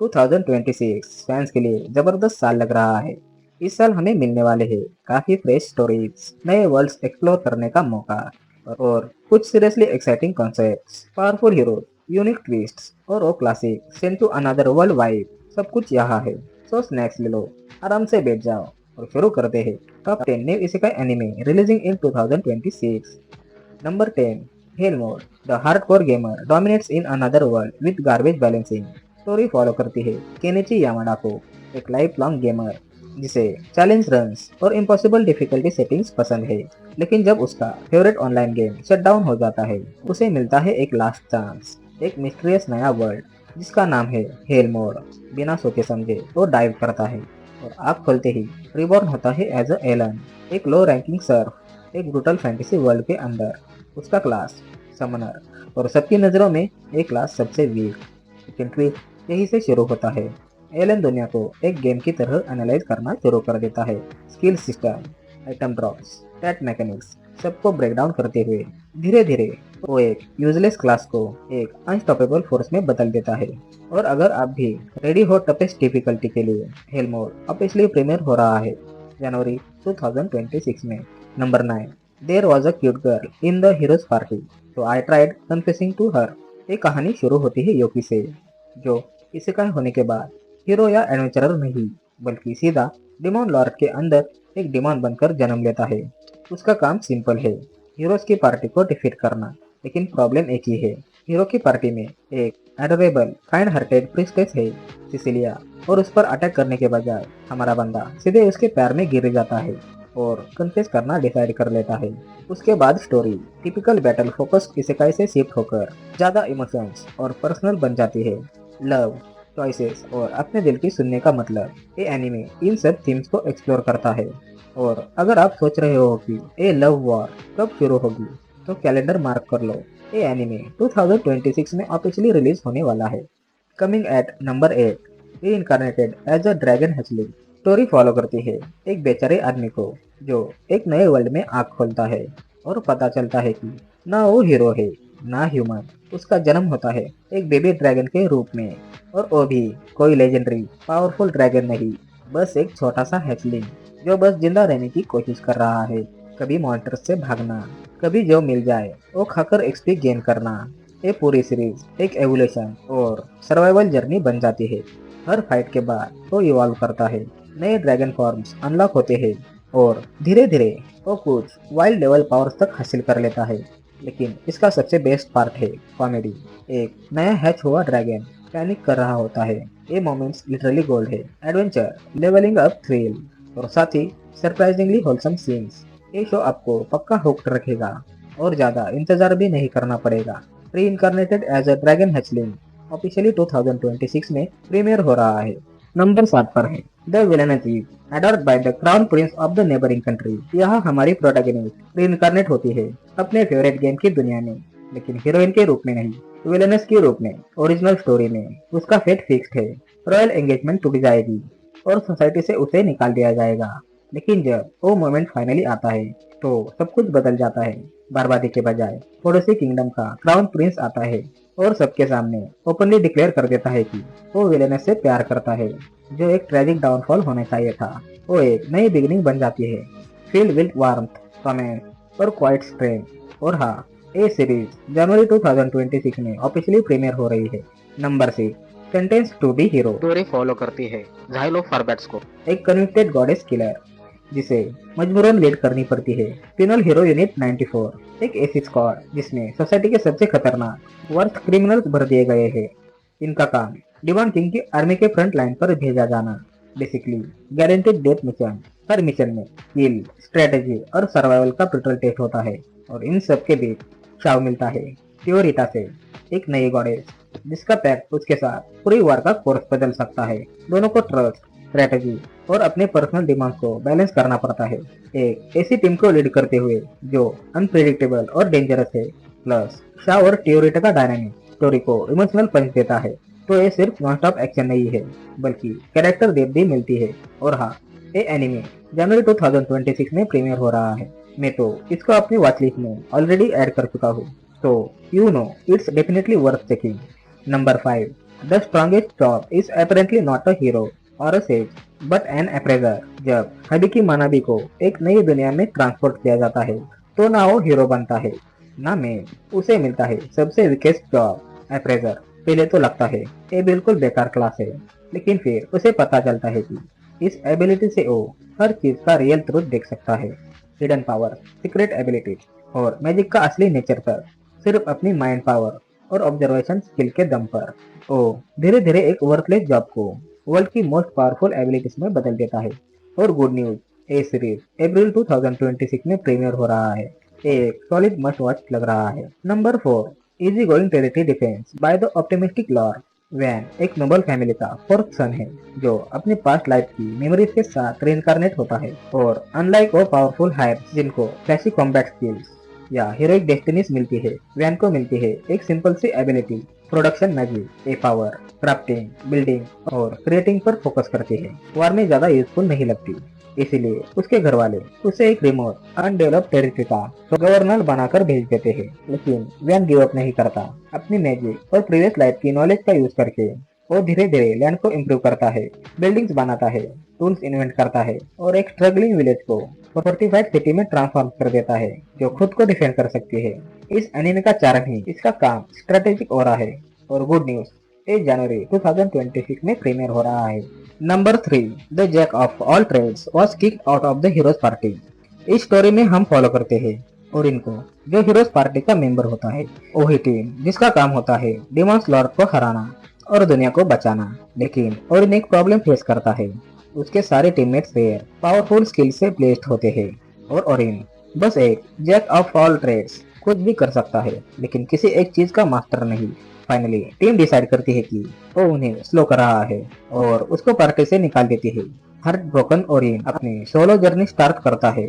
2026 fans के लिए जबरदस्त साल लग रहा है। इस साल हमें मिलने वाले हैं काफी फ्रेश स्टोरीज, नए वर्ल्ड्स एक्सप्लोर करने का मौका और कुछ seriously exciting concepts, powerful heroes, unique twists और वो classic send to another world vibe, सब कुछ यहाँ है। सो स्नैक्स ले लो, आराम से बैठ जाओ और शुरू करते हैं top 10 new isekai anime releasing in 2026। Number 10. Hailmore. The hardcore gamer dominates in another world with garbage balancing. Story follow करती है केनिची यामाडा को, एक लाइफ लॉन्ग गेमर जिसे चैलेंज रन्स और इम्पॉसिबल डिफिकल्टी सेटिंग्स पसंद है। लेकिन जब उसका favourite online game shut down हो जाता है, उसे मिलता है एक लास्ट चांस, एक मिस्टीरियस नया वर्ल्ड जिसका नाम है हेलमोर। बिना सोचे समझे वो डाइव करता है और आँख खोलते ही रिबॉर्न होता है एज अ एलन, एक लो रैंकिंग सर्फ, एक ब्रूटल फैंटेसी वर्ल्ड के अंदर। उसका क्लास समनर और सबकी नज़रों में एक क्लास सबसे वीक। लेकिन ट्विस्ट यही से शुरू होता है। एलन दुनिया को एक गेम की तरह एनालाइज करना शुरू कर देता है। Skill system, item drops, stat mechanics, सबको ब्रेक डाउन करते हुए धीरे धीरे वो एक यूजलेस क्लास को एक अनस्टॉपेबल फोर्स में बदल देता है। और अगर आप भी रेडी हो टफेस्ट डिफिकल्टी के लिए, हेलमोर ऑफिशियली प्रीमियर हो रहा है जनवरी 2026 में। Number 9. There was a cute girl in the heroes party, तो I tried confessing to her. ये कहानी शुरू होती है योकी से, जो इसेकाई होने के बाद हीरो या एडवेंचरर नहीं बल्कि सीधा डिमॉन लॉर्ड के अंदर एक डिमॉन बनकर जन्म लेता है। उसका काम सिंपल है, हीरोज की पार्टी को डिफीट करना। लेकिन प्रॉब्लम एक ही है, हीरो की पार्टी में एक एडोरेबल काइंड हार्टेड प्रिंसेस है सिसिलिया, और उस पर अटैक करने के बजाय हमारा बंदा सीधे उसके पैर में गिर जाता है और कन्फेस करना डिसाइड कर लेता है। उसके बाद story typical battle focus isekai से शिफ्ट होकर ज्यादा इमोशंस और पर्सनल बन जाती है। लव, चॉइसेस और अपने दिल की सुनने का मतलब, ये एनिमे इन सब थीम्स को एक्सप्लोर करता है। और अगर आप सोच रहे हो कि ये लव वॉर कब शुरू होगी, तो कैलेंडर मार्क कर लो, ये एनिमे 2026 में ऑफिशियली रिलीज होने वाला है। Coming at number 8. Reincarnated as a dragon hatchling, story follow करती है एक बेचारे आदमी को जो एक नए वर्ल्ड में आँख खोलता है और पता चलता है कि ना वो हीरो है ना ह्यूमन। उसका जन्म होता है एक बेबी ड्रैगन के रूप में, और वो भी कोई लेजेंडरी पावरफुल ड्रैगन नहीं, बस एक छोटा सा हैचलिंग जो बस जिंदा रहने की कोशिश कर रहा है। कभी मॉन्स्टर्स से भागना, कभी जो मिल जाए वो खाकर एक्सपी गेन करना। ये पूरी सीरीज एक एवोल्यूशन और सर्वाइवल जर्नी बन जाती है। हर फाइट के बाद वो इवॉल्व करता है, नए ड्रैगन फॉर्म्स अनलॉक होते हैं और धीरे धीरे वो कुछ वाइल्ड लेवल पावर्स तक हासिल कर लेता है। लेकिन इसका सबसे बेस्ट पार्ट है कॉमेडी। एक नया हैच हुआ ड्रैगन पैनिक कर रहा होता है, ये मोमेंट्स लिटरली गोल्ड है। एडवेंचर, लेवलिंग अप थ्रिल और साथ ही सरप्राइजिंगली होलसम सीन्स। ये शो आपको पक्का हुक्ड रखेगा और ज्यादा इंतजार भी नहीं करना पड़ेगा। Reincarnated as a dragon hatchling officially 2026 में प्रीमियर हो रहा है। नंबर 7 पर है the villainess Eve, adored by the crown prince of the neighbouring country. यहाँ हमारी प्रोटैगनिस्ट रीइंकार्नेट होती है अपने फेवरेट गेम की दुनिया में, लेकिन हीरोइन के रूप में नहीं, विलेनस के रूप में। ओरिजिनल स्टोरी में उसका फेट फिक्स्ड है, रॉयल एंगेजमेंट टूट जाएगी और सोसाइटी से उसे निकाल दिया जाएगा। लेकिन जब वो मोमेंट फाइनली आता है तो सब कुछ बदल जाता है। बर्बादी के बजाय पड़ोसी किंगडम का क्राउन प्रिंस आता है और सबके सामने ओपनली डिक्लेयर कर देता है कि वो विलेनस से प्यार करता है, जो एक ट्रेजिक डाउनफॉल होना चाहिए था। वो एक नई बिगिनिंग बन जाती है, फील्ड विद वार्मथ, रोमांस और क्वाइट स्ट्रेंथ। और हाँ, ये सीरीज जनवरी 2026 में ऑफिशियली प्रीमियर हो रही है। Number 6. Sentence to be hero, story follow करती है झाइलो फारबैट्स को, एक कन्विक्टेड गॉडेस किलर जिसे मजबूरन लीड करनी पड़ती है। पिनल हीरो यूनिट 94, एक ऐसी स्क्वाड जिसमें सोसाइटी के सबसे खतरनाक वर्थ क्रिमिनल्स भर दिए गए हैं। इनका काम डिमॉन किंग की आर्मी के फ्रंट लाइन पर भेजा जाना, बेसिकली गारंटेड डेथ मिशन। हर मिशन में स्किल, स्ट्रेटेजी और सर्वाइवल का ब्रूटल टेस्ट होता है, और इन सब के बीच चाव मिलता है थियोरिटा से, एक नई गॉडेस जिसका पैक्ट उसके साथ पूरी वार का कोर्स बदल सकता है। दोनों को ट्रस्ट, स्ट्रेटेजी और अपने पर्सनल डिमांड को बैलेंस करना पड़ता है, एक ऐसी टीम को लीड करते हुए जो अनप्रेडिक्टेबल और डेंजरस है। प्लस शाह और थियोरिटा का डायनामिक स्टोरी को इमोशनल पंच देता है। तो ये सिर्फ नॉन स्टॉप एक्शन नहीं है, बल्कि कैरेक्टर डेप्थ भी मिलती है। और हाँ, ये एनिमे जनवरी 2026 में प्रीमियर हो रहा है। मैं तो इसको अपनी वॉचलिस्ट में ऑलरेडी ऐड कर चुका हूँ, तो you know it's definitely worth checking. Number 5. The strongest job is apparently not a hero और a sage but an appraiser. जब हबिकी मानाबी को एक नई दुनिया में ट्रांसपोर्ट किया जाता है तो ना वो हीरो बनता है ना मैं, उसे मिलता है सबसे वीकेस्ट जॉब, अप्रेजर। पहले तो लगता है ये बिल्कुल बेकार क्लास है, लेकिन फिर उसे पता चलता है कि इस एबिलिटी से वो हर चीज का रियल ट्रूथ देख सकता है। हिडन पावर, सीक्रेट एबिलिटीज और मैजिक का असली नेचर तक सिर्फ अपनी माइंड पावर और ऑब्जर्वेशन स्किल के दम पर वो धीरे धीरे एक वर्थलेस जॉब को वर्ल्ड की मोस्ट पावरफुल एबिलिटीज में बदल देता है। और गुड न्यूज, ए सीरीज अप्रैल 2026 में प्रीमियर हो रहा है। एक सॉलिड मस्ट वॉच लग रहा है। Number 4, easy going territory defense by the optimistic lord. Van एक नोबल फैमिली का फोर्थ सन है जो अपनी पास्ट लाइफ की मेमोरीज के साथ रेनकारनेट होता है। और अनलाइक वो पावरफुल हायर्स जिनको फ्लैशी कॉम्बैट स्किल्स या हीरोइक डेस्टिनीज मिलती है, वैन को मिलती है एक सिंपल सी एबिलिटी, प्रोडक्शन मैजिक। ए पावर क्राफ्टिंग, बिल्डिंग और क्रिएटिंग पर फोकस करती है, वार में ज्यादा यूजफुल नहीं लगती। इसीलिए उसके घर वाले उसे एक रिमोट अनडेवलप टेरिटरी का गवर्नर बनाकर भेज देते हैं। लेकिन वैन गिव अप नहीं करता। अपनी मैजिक और प्रीवियस लाइफ की नॉलेज का यूज करके वो धीरे धीरे लैंड को इम्प्रूव करता है, बिल्डिंग्स बनाता है, टूल्स इन्वेंट करता है और एक स्ट्रगलिंग विलेज को फोर्टिफाइड सिटी में ट्रांसफॉर्म कर देता है जो खुद को डिफेंड कर सकती है। इस एनिमे का चारण ही इसका काम स्ट्रेटेजिक हो रहा है। और गुड न्यूज, 8 जनवरी 2026 में प्रीमियर हो रहा है। Number 3, the jack of all trades was kicked out of the heroes party. इस स्टोरी में हम फॉलो करते हैं और इनको जो हीरोज पार्टी का मेंबर होता है, वही टीम जिसका काम होता है डिमॉन्स लॉर्ड को हराना और दुनिया को बचाना। लेकिन ओरिन एक प्रॉब्लम फेस करता है। उसके सारे टीममेट्स रेयर पावरफुल स्किल से ब्लेस्ड होते हैं और ओरिन बस एक जैक ऑफ ऑल ट्रेड्स कुछ भी कर सकता है लेकिन किसी एक चीज का मास्टर नहीं। फाइनली टीम डिसाइड करती है कि वो उन्हें स्लो कर रहा है और उसको पार्टी से निकाल देती है। हार्ट ब्रोकन ओरिन अपनी सोलो जर्नी स्टार्ट करता है।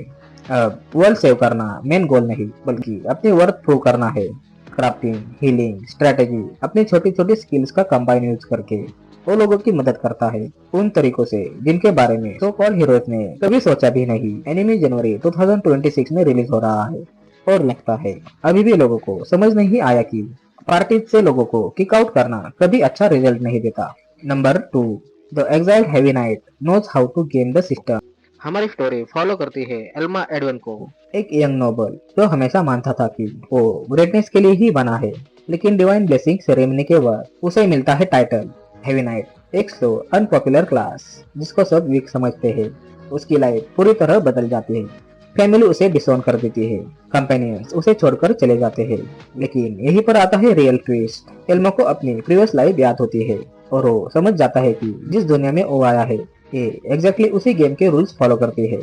अब वर्ल्ड सेव करना मेन गोल नहीं बल्कि अपनी वर्थ प्रूव करना है। क्राफ्टिंग, हीलिंग, स्ट्रेटेजी, अपनी छोटी छोटी स्किल्स का कंबाइन यूज करके वो लोगों की मदद करता है उन तरीकों से जिनके बारे में सो कॉल्ड हीरोज ने कभी सोचा भी नहीं। एनिमे जनवरी 2026 में रिलीज हो रहा है और लगता है अभी भी लोगों को समझ नहीं आया कि पार्टी से लोगों को किक आउट करना कभी अच्छा रिजल्ट नहीं देता। Number 2, the exiled heavy knight knows how to game the system. हमारी स्टोरी फॉलो करती है एल्मा एडवन को, एक यंग नोबल जो हमेशा मानता था कि वो ग्रेटनेस के लिए ही बना है। लेकिन डिवाइन ब्लेसिंग सेरेमनी के बाद उसे मिलता है टाइटल हेवी नाइट, एक स्लो अनपॉपुलर क्लास जिसको सब वीक समझते हैं। उसकी लाइफ पूरी तरह बदल जाती है। फैमिली उसे डिसोन कर देती है, कंपेनियंस उसे छोड़कर चले जाते हैं। लेकिन यहीं पर आता है रियल ट्विस्ट। एल्मा को अपनी प्रीवियस लाइफ याद होती है और वो समझ जाता है कि जिस दुनिया में वो आया है ये एग्जैक्टली उसी गेम के रूल्स फॉलो करती है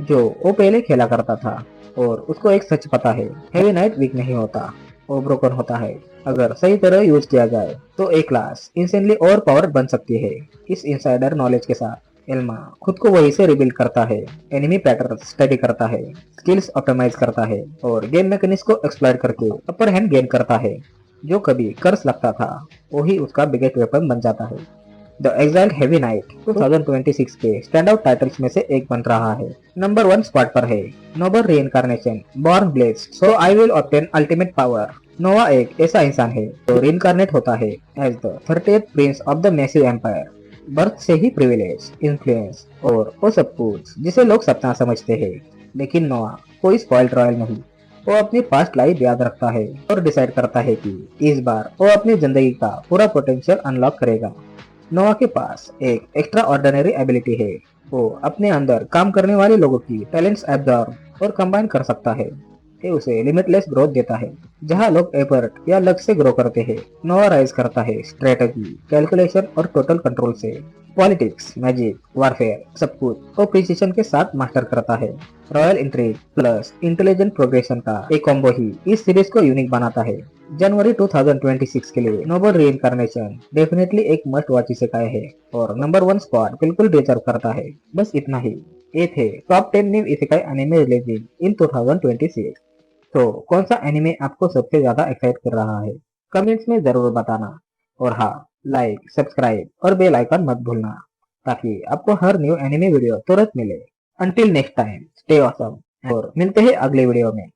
जो वो पहले खेला करता था। और उसको एक सच पता है, हेवी नाइट वीक नहीं होता, वो ब्रोकन होता है। अगर सही तरह यूज किया जाए तो एक क्लास इंस्टेंटली और पावर बन सकती है। इस इनसाइडर नॉलेज के साथ एल्मा खुद को वही से रिबिल्ड करता है, एनिमी पैटर्न स्टडी करता है, स्किल्स ऑप्टिमाइज करता है और गेम मैकेनिक्स को एक्सप्लॉइट करके अपर हैंड गेन करता है। जो कभी कर्स लगता था वही उसका बिगेस्ट वेपन बन जाता है। द एग्जाइल्ड हेवी नाइट 2026 के स्टैंड आउट टाइटल्स में से एक बन रहा है। नंबर 1 स्पॉट पर है noble reincarnation born blessed so I will obtain ultimate power. Nova एक ऐसा इंसान है जो रीइंकार्नेट होता है as the 30th prince of the massive empire. Birth से ही प्रिविलेज, इन्फ्लुएंस और वो सब कुछ जिसे लोग सपना समझते हैं। लेकिन नोआ कोई स्पॉइल्ड रॉयल नहीं। वो अपनी पास्ट लाइफ याद रखता है और डिसाइड करता है कि इस बार वो अपनी जिंदगी का पूरा पोटेंशियल अनलॉक करेगा। नोआ के पास एक एक्स्ट्रा ऑर्डिनरी एबिलिटी है। वो अपने अंदर काम करने वाले लोगों की टैलेंट्स एब्जॉर्ब और कंबाइन कर सकता है। ये उसे लिमिटलेस ग्रोथ देता है। जहाँ लोग एफर्ट या लक से ग्रो करते हैं, नोआ राइज करता है स्ट्रेटजी, कैलकुलेशन और टोटल कंट्रोल से। पॉलिटिक्स, मैजिक, वारफेयर सब कुछ वो प्रिसीजन के साथ मास्टर करता है। Royal intrigue plus intelligent progression का एक कॉम्बो ही इस सीरीज को यूनिक बनाता है। जनवरी 2026 के लिए नोबल रीइंकार्नेशन डेफिनेटली एक मस्ट वॉच इसेकाई है और नंबर 1 स्पॉट बिल्कुल डिजर्व करता है। बस इतना ही। ये थे top 10 new isekai anime releasing in 2026। तो कौन सा एनिमे आपको सबसे ज्यादा एक्साइट कर रहा है, कमेंट्स में जरूर बताना। और हाँ, लाइक, सब्सक्राइब और बेल आइकन मत भूलना ताकि आपको हर न्यू एनिमे वीडियो तुरंत मिले। Until next time, stay awesome और मिलते हैं अगले वीडियो में।